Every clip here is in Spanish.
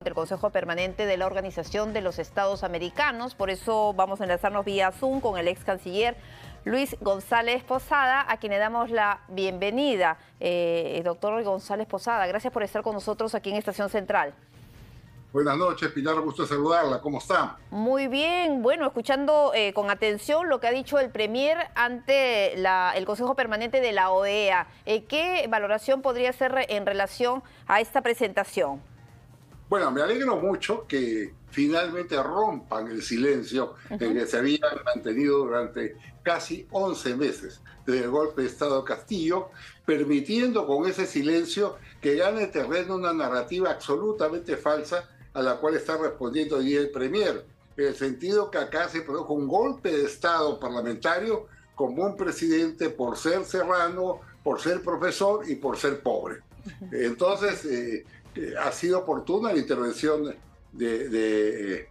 del Consejo Permanente de la Organización de los Estados Americanos. Por eso vamos a enlazarnos vía Zoom con el ex canciller Luis González Posada, a quien le damos la bienvenida. Doctor González Posada, gracias por estar con nosotros aquí en Estación Central. Buenas noches, Pilar, gusto saludarla. ¿Cómo está? Muy bien, bueno, escuchando con atención lo que ha dicho el Premier ante el Consejo Permanente de la OEA. ¿Qué valoración podría hacer en relación a esta presentación? Bueno, me alegro mucho que finalmente rompan el silencio en que se habían mantenido durante casi 11 meses desde el golpe de Estado de Castillo, permitiendo con ese silencio que gane terreno una narrativa absolutamente falsa a la cual está respondiendo hoy el Premier, en el sentido que acá se produjo un golpe de Estado parlamentario como un presidente por ser serrano, por ser profesor y por ser pobre. Entonces, ha sido oportuna la intervención del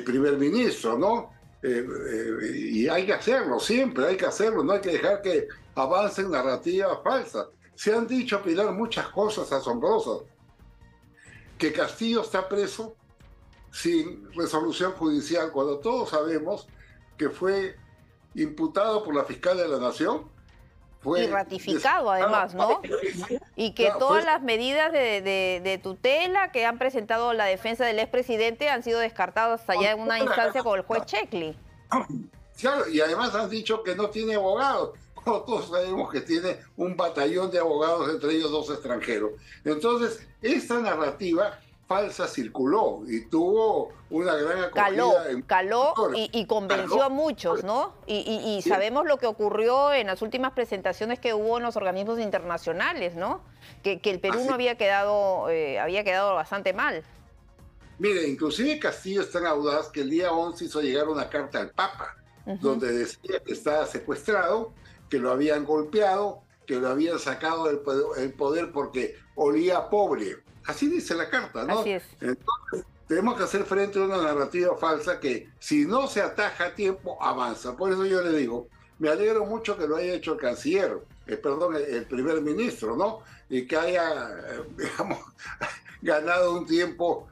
primer ministro, ¿no? Y hay que hacerlo, siempre hay que hacerlo, no hay que dejar que avancen narrativas falsas. Se han dicho, Pilar, muchas cosas asombrosas. Que Castillo está preso sin resolución judicial, cuando todos sabemos que fue imputado por la fiscal de la Nación. Y ratificado además, ¿no? Y que todas las medidas de tutela que han presentado la defensa del expresidente han sido descartadas hasta allá en una instancia con el juez Checli. Claro, y además han dicho que no tiene abogados. Todos sabemos que tiene un batallón de abogados, entre ellos 2 extranjeros. Entonces, esta narrativa falsa circuló y tuvo una gran acogida. Caló y convenció a muchos, ¿no? Y sí, sabemos lo que ocurrió en las últimas presentaciones que hubo en los organismos internacionales, ¿no? Que el Perú no había quedado bastante mal. Mire, inclusive Castillo es tan audaz que el día 11 hizo llegar una carta al Papa, donde decía que estaba secuestrado, que lo habían golpeado, que lo habían sacado del poder porque olía pobre. Así dice la carta, ¿no? Así es. Entonces, tenemos que hacer frente a una narrativa falsa que, si no se ataja a tiempo, avanza. Por eso yo le digo, me alegro mucho que lo haya hecho el canciller, el primer ministro, ¿no? Y que haya, digamos, ganado un tiempo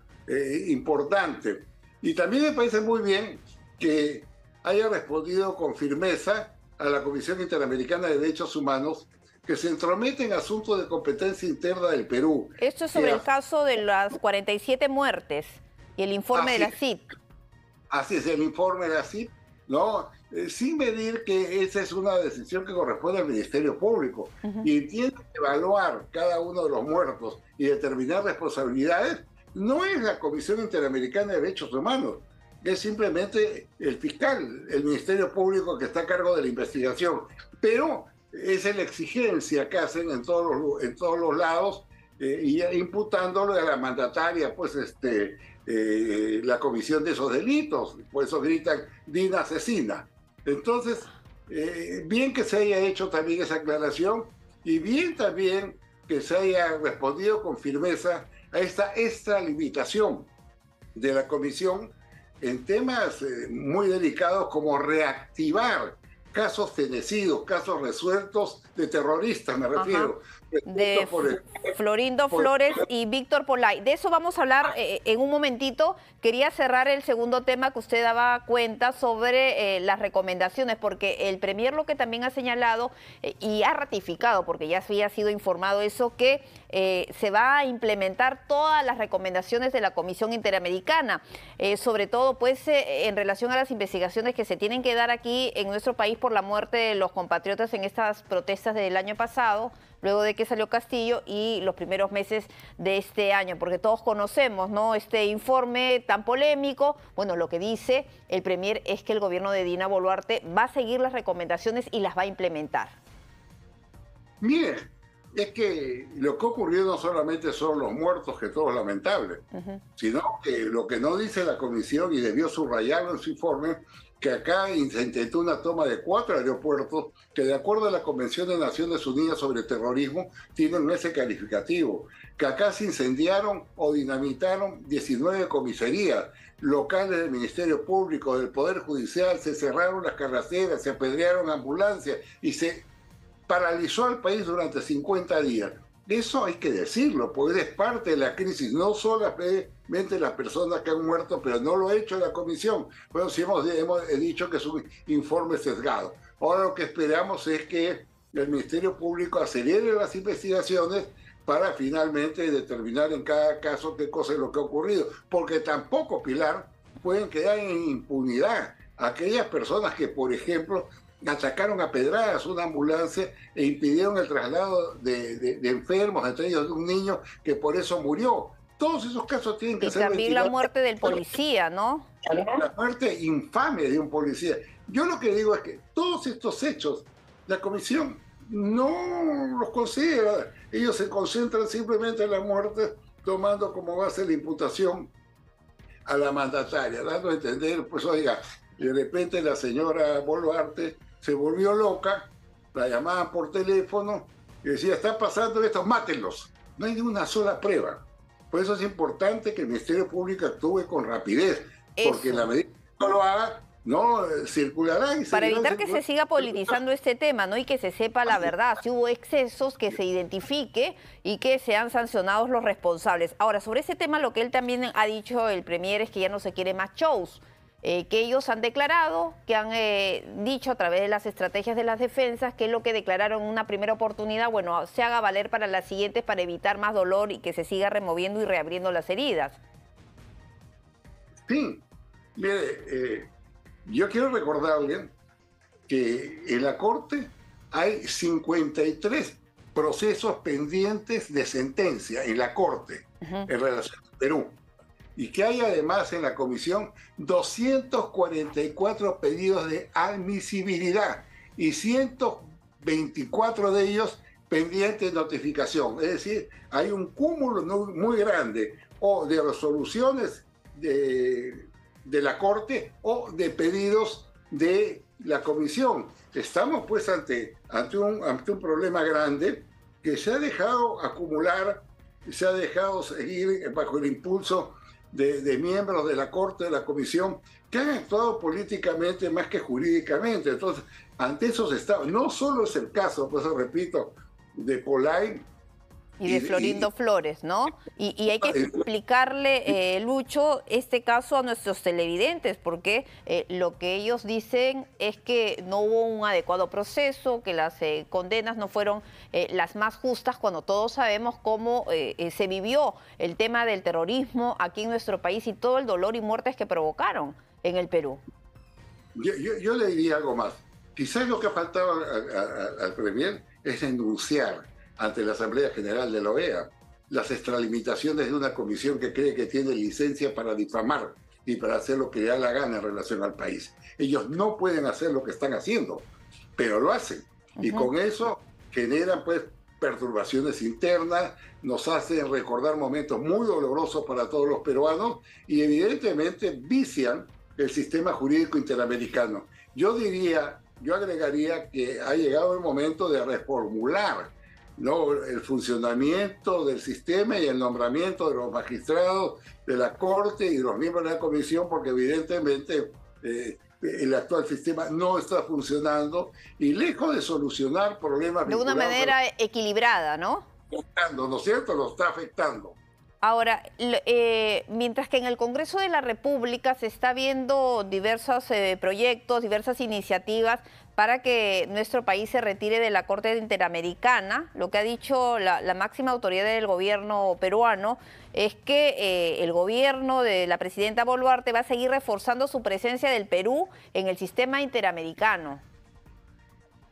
importante. Y también me parece muy bien que haya respondido con firmeza a la Comisión Interamericana de Derechos Humanos, que se entromete en asuntos de competencia interna del Perú. Esto es sobre el caso de las 47 muertes y el informe de la CID. Así es, el informe de la CID, ¿no? Sin medir que esa es una decisión que corresponde al Ministerio Público. Y entiendo que evaluar cada uno de los muertos y determinar responsabilidades no es la Comisión Interamericana de Derechos Humanos, es simplemente el fiscal, el Ministerio Público que está a cargo de la investigación. Pero esa es la exigencia que hacen en todos los lados, y imputándolo a la mandataria, pues la comisión de esos delitos. Por eso gritan Dina asesina. Entonces, bien que se haya hecho también esa aclaración, y bien también que se haya respondido con firmeza a esta extralimitación de la comisión en temas muy delicados como reactivar casos fenecidos, casos resueltos de terroristas, me refiero. De Florindo Flores y Víctor Polay. De eso vamos a hablar en un momentito. Quería cerrar el segundo tema que usted daba cuenta sobre las recomendaciones, porque el Premier lo que también ha señalado y ha ratificado, porque ya había sido informado eso, que se va a implementar todas las recomendaciones de la Comisión Interamericana, sobre todo pues en relación a las investigaciones que se tienen que dar aquí en nuestro país por la muerte de los compatriotas en estas protestas del año pasado, luego de que salió Castillo, y los primeros meses de este año, porque todos conocemos, ¿no?, este informe tan polémico. Bueno, lo que dice el Premier es que el gobierno de Dina Boluarte va a seguir las recomendaciones y las va a implementar. Mire, es que lo que ocurrió no solamente son los muertos, que todo es lamentable, sino que lo que no dice la comisión, y debió subrayarlo en su informe, que acá se intentó una toma de 4 aeropuertos que, de acuerdo a la Convención de Naciones Unidas sobre Terrorismo, tienen ese calificativo, que acá se incendiaron o dinamitaron 19 comisarías, locales del Ministerio Público, del Poder Judicial, se cerraron las carreteras, se apedrearon ambulancias y se paralizó al país durante 50 días. Eso hay que decirlo, porque es parte de la crisis, no solo realmente las personas que han muerto, pero no lo ha hecho la comisión. Bueno, sí hemos dicho que es un informe sesgado. Ahora lo que esperamos es que el Ministerio Público acelere las investigaciones para finalmente determinar en cada caso qué cosa es lo que ha ocurrido. Porque tampoco, Pilar, pueden quedar en impunidad aquellas personas que, por ejemplo, atacaron a pedradas una ambulancia e impidieron el traslado de enfermos, entre ellos de un niño que por eso murió. Todos esos casos tienen que ser ventilados. Y también la muerte del policía, ¿no? La muerte infame de un policía. Yo lo que digo es que todos estos hechos, la comisión no los considera. Ellos se concentran simplemente en la muerte, tomando como base la imputación a la mandataria, dando a entender, pues oiga, de repente la señora Boluarte se volvió loca, la llamaban por teléfono y decía, está pasando esto, mátenlos. No hay ni una sola prueba. Por eso es importante que el Ministerio Público actúe con rapidez, porque en la medida que no lo haga, no circulará. Y para evitar que se siga politizando este tema, ¿no? Y que se sepa la verdad, si hubo excesos, que se identifique y que sean sancionados los responsables. Ahora, sobre ese tema, lo que él también ha dicho, el Premier, es que ya no se quiere más shows. Que ellos han declarado, que han dicho a través de las estrategias de las defensas, que es lo que declararon en una primera oportunidad, bueno, se haga valer para las siguientes para evitar más dolor y que se siga removiendo y reabriendo las heridas. Sí, mire, yo quiero recordarle que en la Corte hay 53 procesos pendientes de sentencia en la Corte en relación a Perú. Y que hay además en la comisión 244 pedidos de admisibilidad y 124 de ellos pendientes de notificación. Es decir, hay un cúmulo muy grande o de resoluciones de la Corte o de pedidos de la comisión. Estamos pues ante un problema grande que se ha dejado acumular, se ha dejado seguir bajo el impulso de miembros de la Corte, de la Comisión, que han actuado políticamente más que jurídicamente. Entonces, ante esos estados, no solo es el caso, pues repito, de Pollay y de Florindo Flores, ¿no? Y hay que explicarle, Lucho, este caso a nuestros televidentes, porque lo que ellos dicen es que no hubo un adecuado proceso, que las condenas no fueron las más justas, cuando todos sabemos cómo se vivió el tema del terrorismo aquí en nuestro país y todo el dolor y muertes que provocaron en el Perú. Yo le diría algo más. Quizás lo que ha faltado al Premier es denunciar ante la Asamblea General de la OEA las extralimitaciones de una comisión que cree que tiene licencia para difamar y para hacer lo que le da la gana en relación al país. Ellos no pueden hacer lo que están haciendo, pero lo hacen. Y con eso generan pues perturbaciones internas, nos hacen recordar momentos muy dolorosos para todos los peruanos y evidentemente vician el sistema jurídico interamericano. Yo agregaría que ha llegado el momento de reformular, ¿no?, el funcionamiento del sistema y el nombramiento de los magistrados de la Corte y de los miembros de la Comisión, porque evidentemente el actual sistema no está funcionando y lejos de solucionar problemas de una manera equilibrada, ¿no? ¿No es cierto? Lo está afectando. Ahora, mientras que en el Congreso de la República se está viendo diversos proyectos, diversas iniciativas para que nuestro país se retire de la Corte Interamericana, lo que ha dicho la máxima autoridad del gobierno peruano es que el gobierno de la presidenta Boluarte va a seguir reforzando su presencia del Perú en el sistema interamericano.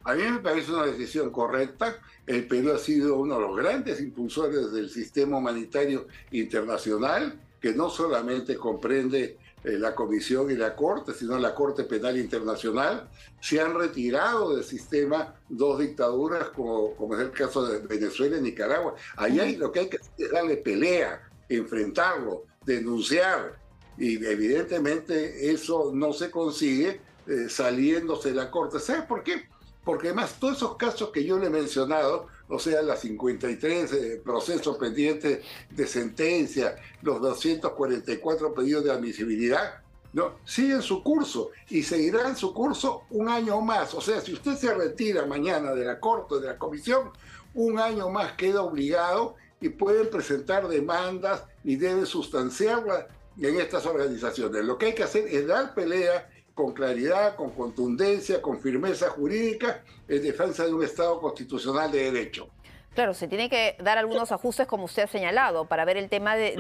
A mí me parece una decisión correcta. El Perú ha sido uno de los grandes impulsores del sistema humanitario internacional, que no solamente comprende la Comisión y la Corte, sino la Corte Penal Internacional. Se han retirado del sistema dos dictaduras, como es el caso de Venezuela y Nicaragua. Allá lo que hay que hacer es darle pelea, enfrentarlo, denunciar. Y evidentemente eso no se consigue saliéndose de la Corte. ¿Sabes por qué? Porque además todos esos casos que yo le he mencionado, o sea, las 53 procesos pendientes de sentencia, los 244 pedidos de admisibilidad, ¿no?, siguen su curso y seguirán su curso un año más. O sea, si usted se retira mañana de la Corte, de la Comisión, un año más queda obligado y pueden presentar demandas y deben sustanciarlas en estas organizaciones. Lo que hay que hacer es dar pelea con claridad, con contundencia, con firmeza jurídica, en defensa de un Estado constitucional de derecho. Claro, se tiene que dar algunos ajustes, como usted ha señalado, para ver el tema de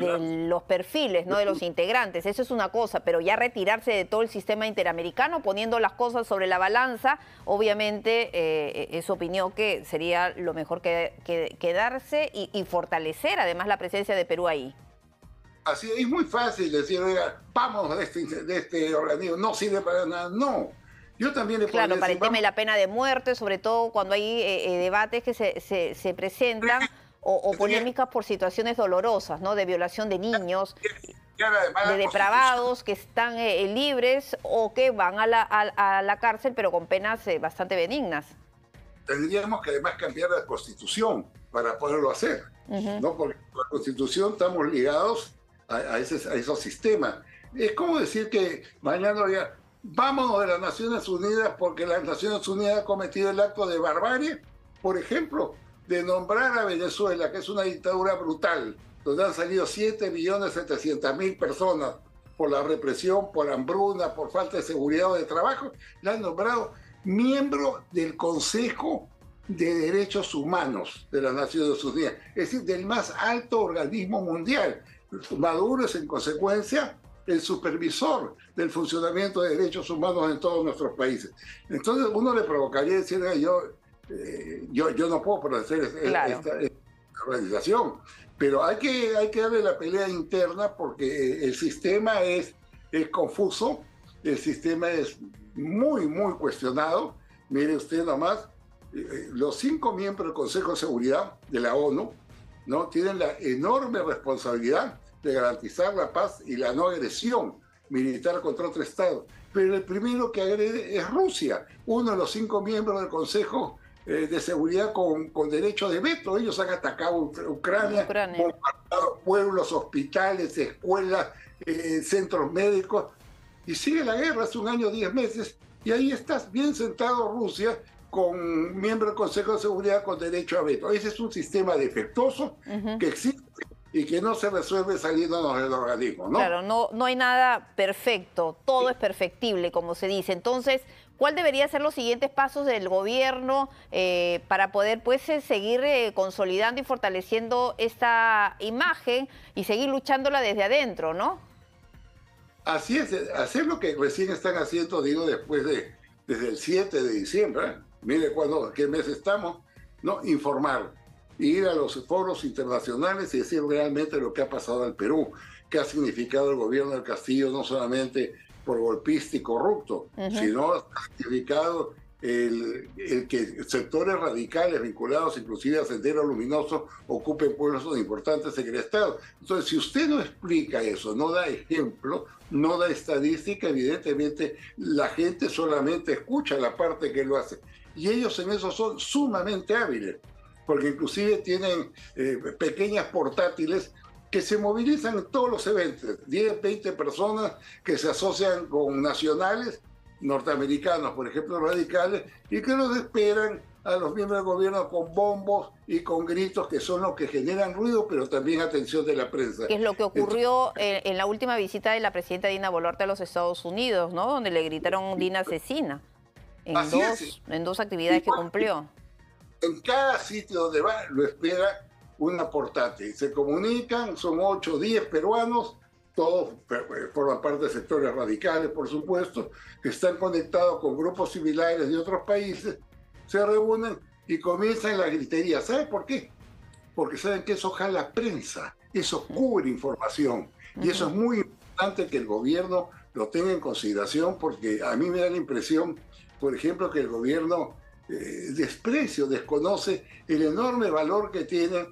los perfiles, ¿no?, de los integrantes. Eso es una cosa, pero ya retirarse de todo el sistema interamericano, poniendo las cosas sobre la balanza, obviamente es su opinión que sería lo mejor que quedarse y fortalecer además la presencia de Perú ahí. Así es muy fácil decir, oiga, vamos de este organismo, no sirve para nada. No. Yo también le Claro, podría para decir, el tema de la pena de muerte, sobre todo cuando hay debates que se presentan o polémicas por situaciones dolorosas, ¿no? De violación de niños, de depravados que están libres o que van a la cárcel, pero con penas bastante benignas. Tendríamos que además cambiar la Constitución para poderlo hacer, ¿no? Porque con la Constitución estamos ligados a esos sistemas. Es como decir que mañana ya vámonos de las Naciones Unidas porque las Naciones Unidas han cometido el acto de barbarie, por ejemplo, de nombrar a Venezuela, que es una dictadura brutal, donde han salido 7.700.000 personas por la represión, por hambruna, por falta de seguridad o de trabajo, la han nombrado miembro del Consejo de Derechos Humanos de las Naciones Unidas, es decir, del más alto organismo mundial. Maduro es, en consecuencia, el supervisor del funcionamiento de derechos humanos en todos nuestros países. Entonces uno le provocaría decir, yo no puedo proteger esta organización, pero hay que darle la pelea interna porque el sistema es confuso, el sistema es muy cuestionado. Mire usted nomás, los 5 miembros del Consejo de Seguridad de la ONU, ¿no?, tienen la enorme responsabilidad de garantizar la paz y la no agresión militar contra otro Estado. Pero el primero que agrede es Rusia, uno de los 5 miembros del Consejo de Seguridad con derecho de veto. Ellos han atacado Ucrania. Bombardeado pueblos, hospitales, escuelas, centros médicos, y sigue la guerra hace 1 año, 10 meses, y ahí estás bien sentado Rusia con miembro del Consejo de Seguridad con derecho a veto. Ese es un sistema defectuoso que existe y que no se resuelve saliéndonos del organismo, ¿no? Claro, no hay nada perfecto, todo es perfectible, como se dice. Entonces, ¿cuál debería ser los siguientes pasos del gobierno para poder pues seguir consolidando y fortaleciendo esta imagen y seguir luchándola desde adentro, ¿no? Así es, hacer lo que recién están haciendo, digo, desde el 7 de diciembre, ¿eh? Mire qué mes estamos, ¿no? Informar, ir a los foros internacionales y decir realmente lo que ha pasado al Perú, qué ha significado el gobierno del Castillo, no solamente por golpista y corrupto, sino ha significado el que sectores radicales vinculados inclusive a Sendero Luminoso ocupen puestos importantes en el Estado. Entonces, si usted no explica eso, no da ejemplo, no da estadística, evidentemente la gente solamente escucha la parte que lo hace. Y ellos en eso son sumamente hábiles, porque inclusive tienen pequeñas portátiles que se movilizan en todos los eventos, 10, 20 personas que se asocian con nacionales norteamericanos, por ejemplo, radicales, y que los esperan a los miembros del gobierno con bombos y con gritos que son los que generan ruido, pero también atención de la prensa. Que es lo que ocurrió en la última visita de la presidenta Dina Boluarte a los Estados Unidos, ¿no? Donde le gritaron Dina asesina, en dos actividades que cumplió. En cada sitio donde va, lo espera una portátil. Se comunican, son 8 o 10 peruanos, todos forman parte de sectores radicales, por supuesto, que están conectados con grupos similares de otros países, se reúnen y comienzan la gritería. ¿Sabe por qué? Porque saben que eso jala prensa, eso cubre información. Y eso es muy importante que el gobierno lo tenga en consideración, porque a mí me da la impresión, por ejemplo, que el gobierno desconoce el enorme valor que tiene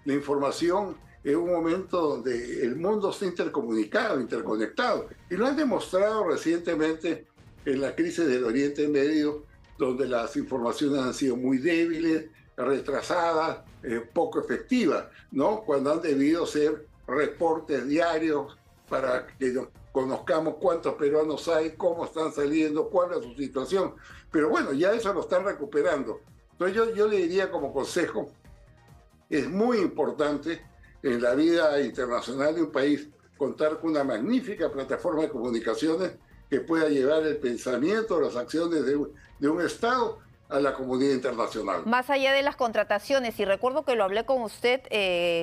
la información en un momento donde el mundo está intercomunicado, interconectado. Y lo han demostrado recientemente en la crisis del Oriente Medio, donde las informaciones han sido muy débiles, retrasadas, poco efectivas, ¿no? Cuando han debido ser reportes diarios para que conozcamos cuántos peruanos hay, cómo están saliendo, cuál es su situación. Pero bueno, ya eso lo están recuperando. Entonces yo le diría como consejo Es muy importante en la vida internacional de un país contar con una magnífica plataforma de comunicaciones que pueda llevar el pensamiento, las acciones de un Estado a la comunidad internacional. Más allá de las contrataciones, y recuerdo que lo hablé con usted,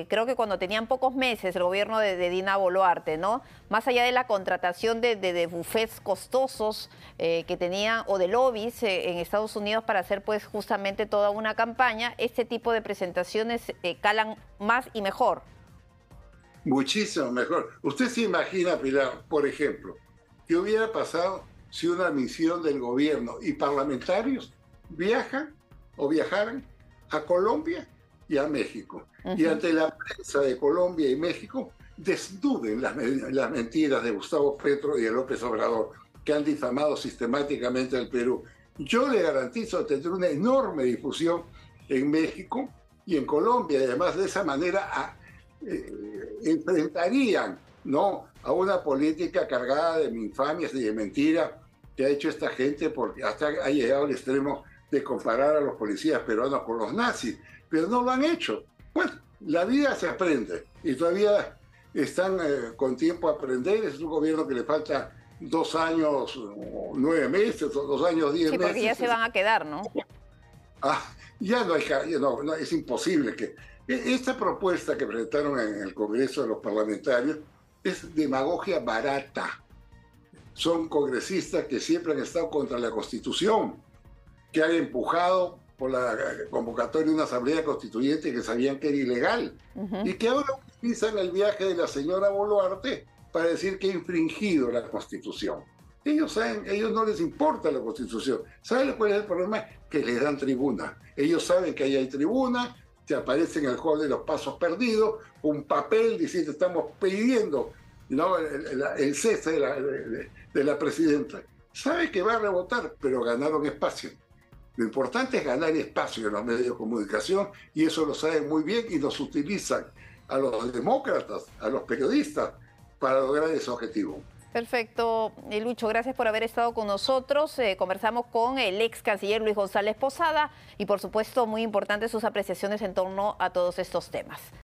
creo que cuando tenían pocos meses el gobierno de Dina Boluarte, ¿no? Más allá de la contratación de bufets costosos que tenían, o de lobbies en Estados Unidos para hacer pues justamente toda una campaña, este tipo de presentaciones calan más y mejor. Muchísimo mejor. Usted se imagina, Pilar, por ejemplo, qué hubiera pasado si una misión del gobierno y parlamentarios viajaran a Colombia y a México. Y ante la prensa de Colombia y México desnuden las mentiras de Gustavo Petro y de López Obrador, que han difamado sistemáticamente al Perú. Yo le garantizo tener una enorme difusión en México y en Colombia, y además de esa manera enfrentarían, ¿no?, a una política cargada de infamias y de mentiras que ha hecho esta gente, porque hasta ha llegado al extremo de comparar a los policías peruanos con los nazis, pero no lo han hecho. Bueno, la vida se aprende y todavía están con tiempo a aprender. Es un gobierno que le falta 2 años, 9 meses, o 2 años, 10 meses. Sí, porque ya se van a quedar, ¿no? Ya no hay, no, es imposible que... Esta propuesta que presentaron en el Congreso de los Parlamentarios es demagogia barata. Son congresistas que siempre han estado contra la Constitución, que han empujado por la convocatoria de una asamblea constituyente que sabían que era ilegal, y que ahora utilizan el viaje de la señora Boluarte para decir que ha infringido la Constitución. Ellos saben, ellos no les importa la Constitución. ¿Saben cuál es el problema? Que les dan tribuna. Ellos saben que ahí hay tribuna, se aparece en el hall de los pasos perdidos, un papel diciendo estamos pidiendo, ¿no?, el cese de la presidenta. Sabe que va a rebotar, pero ganaron espacio. Lo importante es ganar espacio en los medios de comunicación, y eso lo saben muy bien y nos utilizan a los demócratas, a los periodistas, para lograr ese objetivo. Perfecto, Lucho, gracias por haber estado con nosotros. Conversamos con el ex canciller Luis González Posada y por supuesto muy importantes sus apreciaciones en torno a todos estos temas.